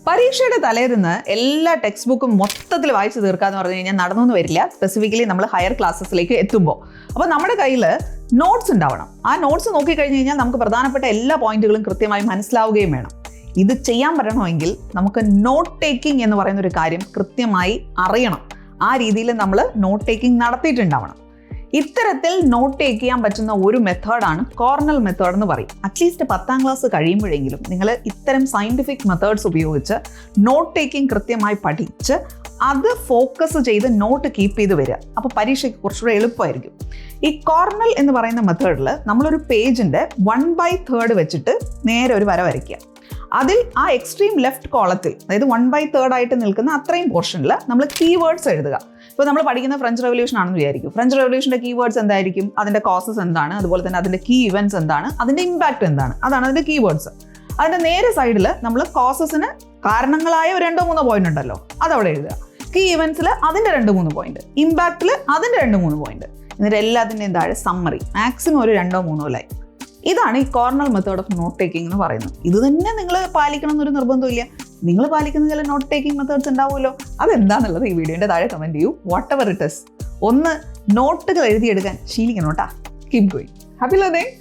പരീക്ഷയുടെ തലേന്ന് എല്ലാ ടെക്സ്റ്റ് ബുക്കും മൊത്തത്തിൽ വായിച്ചു തീർക്കാന്ന് പറഞ്ഞു കഴിഞ്ഞാൽ നടന്നൊന്നും വരില്ല. സ്പെസിഫിക്കലി നമ്മൾ ഹയർ ക്ലാസ്സസിലേക്ക് എത്തുമ്പോൾ. അപ്പോൾ നമ്മുടെ കയ്യിൽ നോട്ട്സ് ഉണ്ടാവണം. ആ നോട്ട്സ് നോക്കിക്കഴിഞ്ഞ് കഴിഞ്ഞാൽ നമുക്ക് പ്രധാനപ്പെട്ട എല്ലാ പോയിന്റുകളും കൃത്യമായി മനസ്സിലാവുകയും വേണം. ഇത് ചെയ്യാൻ പറ്റണമെങ്കിൽ നമുക്ക് നോട്ട് ടേക്കിംഗ് എന്ന് പറയുന്ന ഒരു കാര്യം കൃത്യമായി അറിയണം. ആ രീതിയിൽ നമ്മൾ നോട്ട് ടേക്കിംഗ് നടത്തിയിട്ടുണ്ടാവണം. ഇത്തരത്തിൽ നോട്ട് ടേക്ക് ചെയ്യാൻ പറ്റുന്ന ഒരു മെത്തേഡാണ് കോർണൽ മെത്തേഡ് എന്ന് പറയും. അറ്റ്ലീസ്റ്റ് 10ാം ക്ലാസ് കഴിയുമ്പോഴെങ്കിലും നിങ്ങൾ ഇത്തരം സയൻറ്റിഫിക് മെത്തേഡ്സ് ഉപയോഗിച്ച് നോട്ട് ടേക്കിംഗ് കൃത്യമായി പഠിച്ച് അത് ഫോക്കസ് ചെയ്ത് നോട്ട് കീപ്പ് ചെയ്ത് വരിക. അപ്പോൾ പരീക്ഷയ്ക്ക് കുറച്ചുകൂടെ എളുപ്പമായിരിക്കും. ഈ കോർണൽ എന്ന് പറയുന്ന മെത്തേഡിൽ നമ്മളൊരു പേജിൻ്റെ 1/3 വെച്ചിട്ട് നേരെ ഒരു വര വരയ്ക്കുക. അതിൽ ആ എക്സ്ട്രീം ലെഫ്റ്റ് കോളത്തിൽ, അതായത് 1/3 ആയിട്ട് നിൽക്കുന്ന അത്രയും പോർഷനിൽ നമ്മൾ കീവേഡ്സ് എഴുതുക. ഇപ്പോൾ നമ്മൾ പഠിക്കുന്ന ഫ്രഞ്ച് റെവല്യൂഷൻ ആണെന്ന് വിചാരിക്കും. ഫ്രഞ്ച് റെവല്യൂഷൻ്റെ കീവേഡ്സ് എന്തായിരിക്കും? അതിൻ്റെ കോസസ് എന്താണ്, അതുപോലെ തന്നെ അതിൻ്റെ കീ ഇവൻറ്റ്സ് എന്താണ്, അതിൻ്റെ ഇമ്പാക്റ്റ് എന്താണ്, അതാണ് അതിൻ്റെ കീവേഡ്സ്. അതിൻ്റെ നേരെ സൈഡിൽ നമ്മൾ കോസസിന് കാരണങ്ങളായ ഒരു 2-3 പോയിന്റ് ഉണ്ടല്ലോ, അതവിടെ എഴുതുക. കീ ഇവൻറ്റ്സിൽ അതിൻ്റെ 2-3 പോയിന്റ്, ഇമ്പാക്റ്റിൽ അതിൻ്റെ 2-3 പോയിന്റ്, എന്നിട്ട് എല്ലാത്തിൻ്റെയും താഴെ സമ്മറി, മാക്സിമം ഒരു 2-3 ലൈൻ. ഇതാണ് ഈ Cornell method of note taking എന്ന് പറയുന്നത്. ഇത് തന്നെ നിങ്ങൾ പാലിക്കണം എന്നൊരു നിർബന്ധമില്ല. നിങ്ങൾ പാലിക്കുന്ന ചില നോട്ട് ടേക്കിംഗ് മെത്തേഡ്സ് ഉണ്ടാവുമല്ലോ. അതെന്താണെന്നുള്ളത് ഈ വീഡിയോൻ്റെ താഴെ കമൻറ്റ് ചെയ്യൂ. വാട്ട് എവർ ഇറ്റ് ഇസ്, ഒന്ന് നോട്ടുകൾ എഴുതിയെടുക്കാൻ ശീലിക്കണം കേട്ടോ. Keep going. Happy learning.